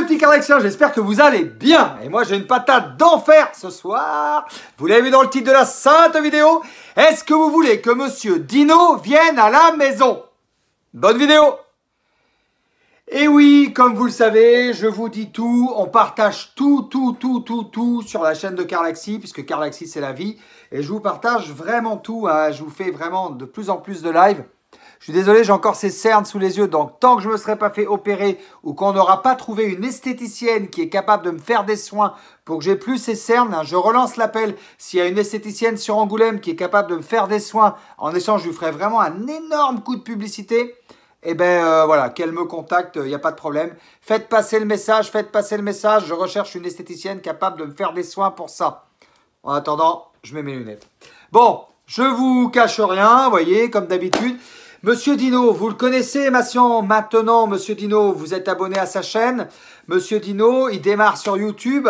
les petits Carlexiens, j'espère que vous allez bien. Et moi j'ai une patate d'enfer ce soir. Vous l'avez vu dans le titre de la sainte vidéo. Est-ce que vous voulez que Monsieur Dino vienne à la maison? Bonne vidéo. Et oui, comme vous le savez, je vous dis tout. On partage tout sur la chaîne de Carlaxi, puisque Carlaxi c'est la vie. Et je vous partage vraiment tout. Hein. Je vous fais vraiment de plus en plus de live. Je suis désolé, j'ai encore ces cernes sous les yeux, donc tant que je ne me serai pas fait opérer ou qu'on n'aura pas trouvé une esthéticienne qui est capable de me faire des soins pour que j'ai plus ces cernes, hein, je relance l'appel. S'il y a une esthéticienne sur Angoulême qui est capable de me faire des soins, en échange, je lui ferai vraiment un énorme coup de publicité. Eh bien, voilà, qu'elle me contacte, il n'y a pas de problème. Faites passer le message, je recherche une esthéticienne capable de me faire des soins pour ça. En attendant, je mets mes lunettes. Bon, je vous cache rien, vous voyez, comme d'habitude. Monsieur Dino, vous le connaissez maintenant, Monsieur Dino, vous êtes abonné à sa chaîne. Monsieur Dino, il démarre sur YouTube.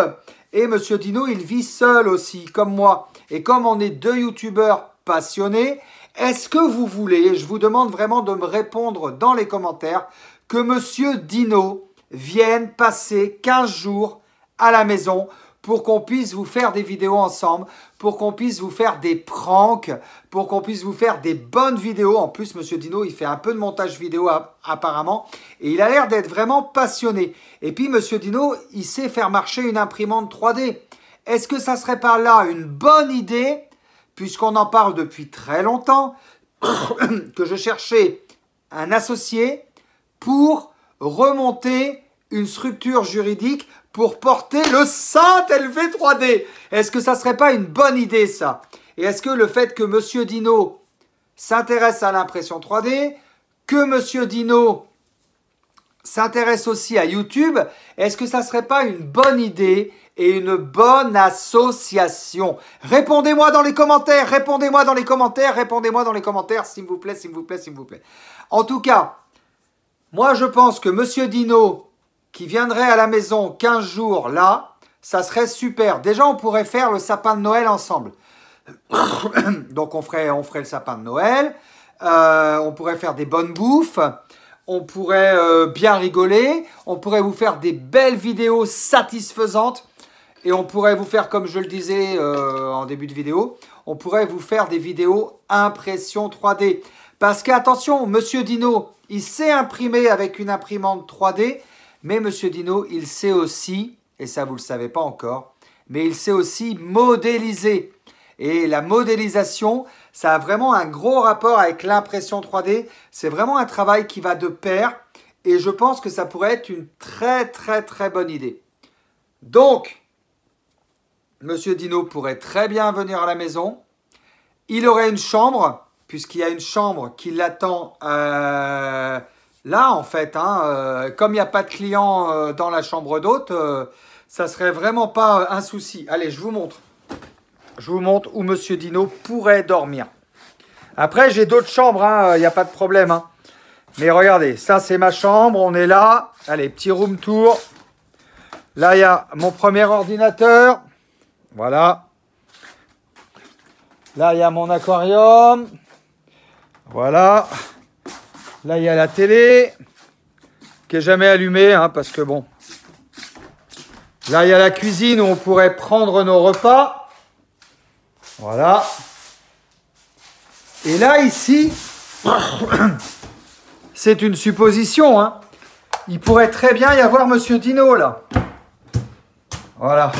Et Monsieur Dino, il vit seul aussi, comme moi. Et comme on est deux YouTubeurs passionnés, est-ce que vous voulez, je vous demande vraiment de me répondre dans les commentaires, que Monsieur Dino vienne passer 15 jours à la maison pour qu'on puisse vous faire des vidéos ensemble, pour qu'on puisse vous faire des pranks, pour qu'on puisse vous faire des bonnes vidéos. En plus, Monsieur Dino, il fait un peu de montage vidéo apparemment, et il a l'air d'être vraiment passionné. Et puis, Monsieur Dino, il sait faire marcher une imprimante 3D. Est-ce que ça serait pas là une bonne idée, puisqu'on en parle depuis très longtemps, que je cherchais un associé pour remonter une structure juridique pour porter le Saint-LV 3D. Est-ce que ça serait pas une bonne idée, ça? Et est-ce que le fait que Monsieur Dino s'intéresse à l'impression 3D, que Monsieur Dino s'intéresse aussi à YouTube, est-ce que ça serait pas une bonne idée et une bonne association? Répondez-moi dans les commentaires, répondez-moi dans les commentaires, s'il vous plaît, s'il vous plaît, s'il vous plaît. En tout cas, moi je pense que Monsieur Dino qui viendrait à la maison 15 jours là, ça serait super. Déjà, on pourrait faire le sapin de Noël ensemble. Donc, on ferait le sapin de Noël. On pourrait faire des bonnes bouffes. On pourrait bien rigoler. On pourrait vous faire des belles vidéos satisfaisantes. Et on pourrait vous faire, comme je le disais en début de vidéo, on pourrait vous faire des vidéos impression 3D. Parce qu'attention, Monsieur Dino, il sait imprimer avec une imprimante 3D. Mais Monsieur Dino, il sait aussi, et ça vous ne le savez pas encore, mais il sait aussi modéliser. Et la modélisation, ça a vraiment un gros rapport avec l'impression 3D. C'est vraiment un travail qui va de pair. Et je pense que ça pourrait être une très bonne idée. Donc, Monsieur Dino pourrait très bien venir à la maison. Il aurait une chambre, puisqu'il y a une chambre qui l'attend là, en fait, hein, comme il n'y a pas de clients dans la chambre d'hôte, ça serait vraiment pas un souci. Allez, je vous montre. Je vous montre où Monsieur Dino pourrait dormir. Après, j'ai d'autres chambres, il n'y a pas de problème. Hein. Mais regardez, ça c'est ma chambre, on est là. Allez, petit room tour. Là, il y a mon premier ordinateur. Voilà. Là, il y a mon aquarium. Voilà. Là, il y a la télé, qui n'est jamais allumée, hein, parce que bon. Là, il y a la cuisine où on pourrait prendre nos repas. Voilà. Et là, ici, c'est une supposition. Hein. Il pourrait très bien y avoir Monsieur Dino, là. Voilà.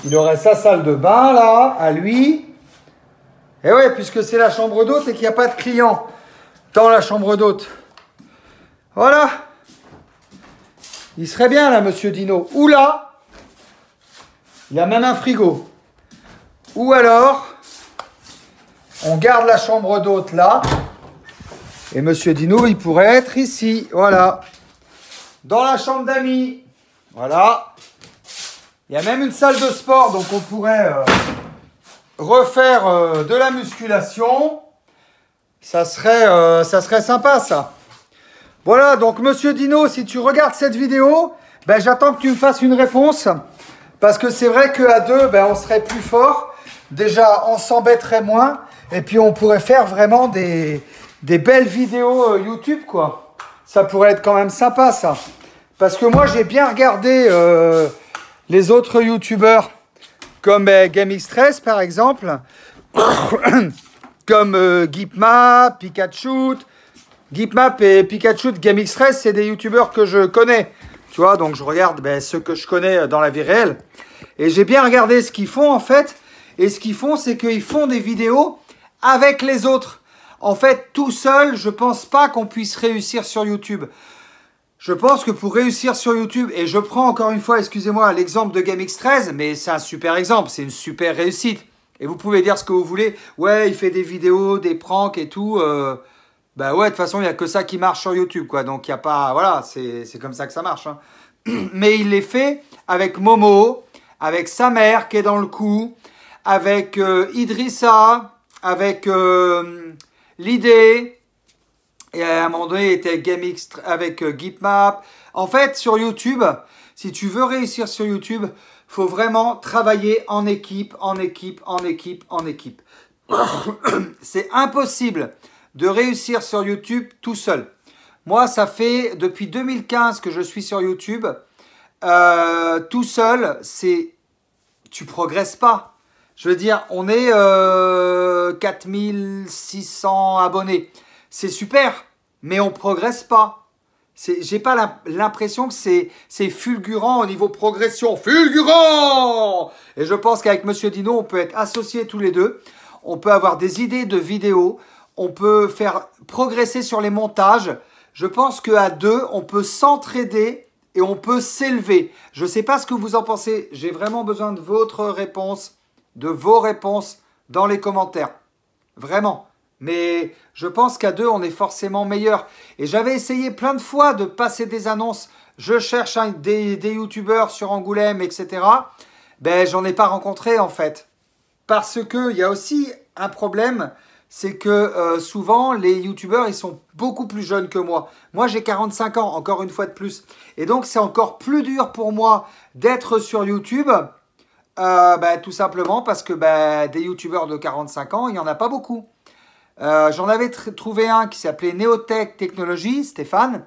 Il aurait sa salle de bain, là, à lui. Et ouais, puisque c'est la chambre d'hôte et qu'il n'y a pas de clients dans la chambre d'hôte. Voilà. Il serait bien là, Monsieur Dino. Ou là, il y a même un frigo. Ou alors, on garde la chambre d'hôte là. Et Monsieur Dino, il pourrait être ici. Voilà. Dans la chambre d'amis. Voilà. Il y a même une salle de sport, donc on pourrait refaire de la musculation. Ça serait sympa, ça. Voilà, donc Monsieur Dino, si tu regardes cette vidéo, ben, j'attends que tu me fasses une réponse. Parce que c'est vrai qu'à deux, ben, on serait plus fort. Déjà, on s'embêterait moins. Et puis, on pourrait faire vraiment des belles vidéos YouTube, quoi. Ça pourrait être quand même sympa, ça. Parce que moi, j'ai bien regardé les autres youtubeurs, comme GameXtress, par exemple, comme Geekmap, Pikachu. Geekmap et Pikachu de GameXtress, c'est des youtubeurs que je connais. Tu vois, donc je regarde ceux que je connais dans la vie réelle. Et j'ai bien regardé ce qu'ils font, en fait. Et ce qu'ils font, c'est qu'ils font des vidéos avec les autres. En fait, tout seul, je pense pas qu'on puisse réussir sur YouTube. Je pense que pour réussir sur YouTube, et je prends encore une fois, excusez-moi, l'exemple de GameXtress, mais c'est un super exemple, c'est une super réussite. Et vous pouvez dire ce que vous voulez. Ouais, il fait des vidéos, des pranks et tout. Bah ouais, de toute façon, il n'y a que ça qui marche sur YouTube, quoi. Donc, il n'y a pas... Voilà, c'est comme ça que ça marche. Hein. Mais il les fait avec Momo, avec sa mère qui est dans le coup, avec Idrissa, avec l'idée... Et à un moment donné, il était avec Geekmap. En fait, sur YouTube, si tu veux réussir sur YouTube, faut vraiment travailler en équipe, en équipe, en équipe, en équipe. C'est impossible de réussir sur YouTube tout seul. Moi, ça fait depuis 2015 que je suis sur YouTube. Tout seul, tu progresses pas. Je veux dire, on est 4600 abonnés. C'est super, mais on progresse pas. J'ai pas l'impression que c'est fulgurant au niveau progression. Fulgurant! Et je pense qu'avec Monsieur Dino, on peut être associés tous les deux. On peut avoir des idées de vidéos. On peut faire progresser sur les montages. Je pense qu'à deux, on peut s'entraider et on peut s'élever. Je ne sais pas ce que vous en pensez. J'ai vraiment besoin de votre réponse, de vos réponses dans les commentaires. Vraiment. Mais je pense qu'à deux, on est forcément meilleur. Et j'avais essayé plein de fois de passer des annonces. Je cherche des youtubeurs sur Angoulême, etc. Ben, j'en ai pas rencontré en fait. Parce qu'il y a aussi un problème, c'est que souvent, les youtubeurs, ils sont beaucoup plus jeunes que moi. Moi, j'ai 45 ans, encore une fois de plus. Et donc, c'est encore plus dur pour moi d'être sur YouTube. Tout simplement parce que des youtubeurs de 45 ans, il n'y en a pas beaucoup. J'en avais trouvé un qui s'appelait Neotech Technologies, Stéphane.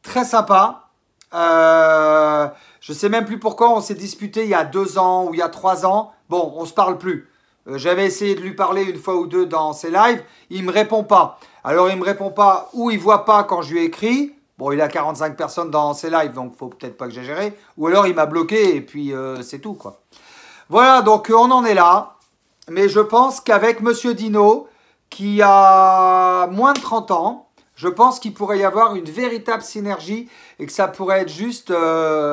Très sympa. Je ne sais même plus pourquoi on s'est disputé il y a 2 ans ou il y a 3 ans. Bon, on ne se parle plus. J'avais essayé de lui parler une fois ou deux dans ses lives. Il ne me répond pas. Alors, il ne me répond pas ou il ne voit pas quand je lui écris. Bon, il a 45 personnes dans ses lives, donc il ne faut peut-être pas que j'exagère. Ou alors, il m'a bloqué et puis c'est tout, quoi. Voilà, donc on en est là. Mais je pense qu'avec Monsieur Dino, qui a moins de 30 ans, je pense qu'il pourrait y avoir une véritable synergie et que ça pourrait être juste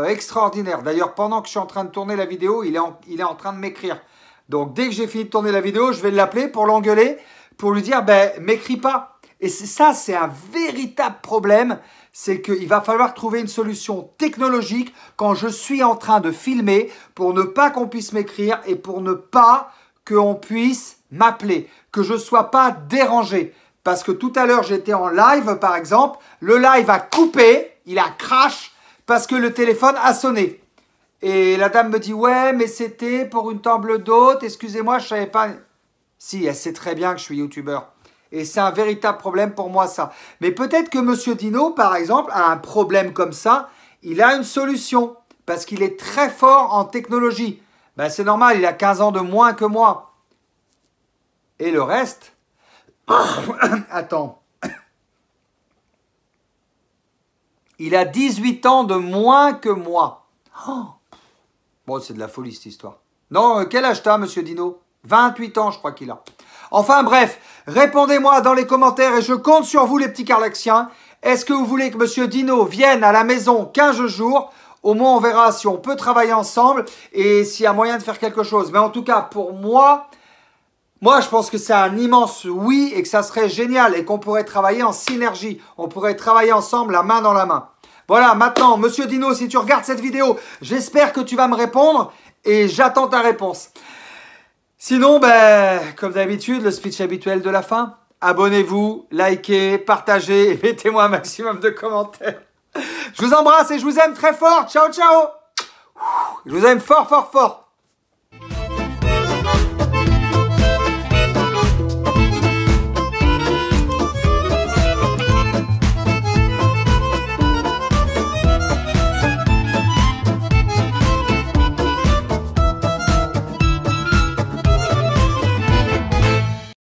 extraordinaire. D'ailleurs, pendant que je suis en train de tourner la vidéo, il est en train de m'écrire. Donc, dès que j'ai fini de tourner la vidéo, je vais l'appeler pour l'engueuler, pour lui dire, m'écris pas. Et ça, c'est un véritable problème. C'est qu'il va falloir trouver une solution technologique quand je suis en train de filmer pour ne pas qu'on puisse m'écrire et pour ne pas qu'on puisse m'appeler, que je ne sois pas dérangé. Parce que tout à l'heure, j'étais en live, par exemple. Le live a coupé, il a crash, parce que le téléphone a sonné. Et la dame me dit, ouais, mais c'était pour une table d'hôte, excusez-moi, je ne savais pas. Si, elle sait très bien que je suis youtubeur. Et c'est un véritable problème pour moi, ça. Mais peut-être que Monsieur Dino, par exemple, a un problème comme ça. Il a une solution, parce qu'il est très fort en technologie. C'est normal, il a 15 ans de moins que moi. Et le reste... Attends. Il a 18 ans de moins que moi. Bon, c'est de la folie, cette histoire. Non, quel âge t'as, Monsieur Dino? 28 ans, je crois qu'il a. Enfin, bref, répondez-moi dans les commentaires et je compte sur vous, les petits Carlaxiens. Est-ce que vous voulez que Monsieur Dino vienne à la maison 15 jours? Au moins, on verra si on peut travailler ensemble et s'il y a moyen de faire quelque chose. Mais en tout cas, pour moi, je pense que c'est un immense oui et que ça serait génial et qu'on pourrait travailler en synergie. On pourrait travailler ensemble, la main dans la main. Voilà, maintenant, Monsieur Dino, si tu regardes cette vidéo, j'espère que tu vas me répondre et j'attends ta réponse. Sinon, comme d'habitude, le speech habituel de la fin. Abonnez-vous, likez, partagez et mettez-moi un maximum de commentaires. Je vous embrasse et je vous aime très fort. Ciao, ciao. Je vous aime fort, fort, fort.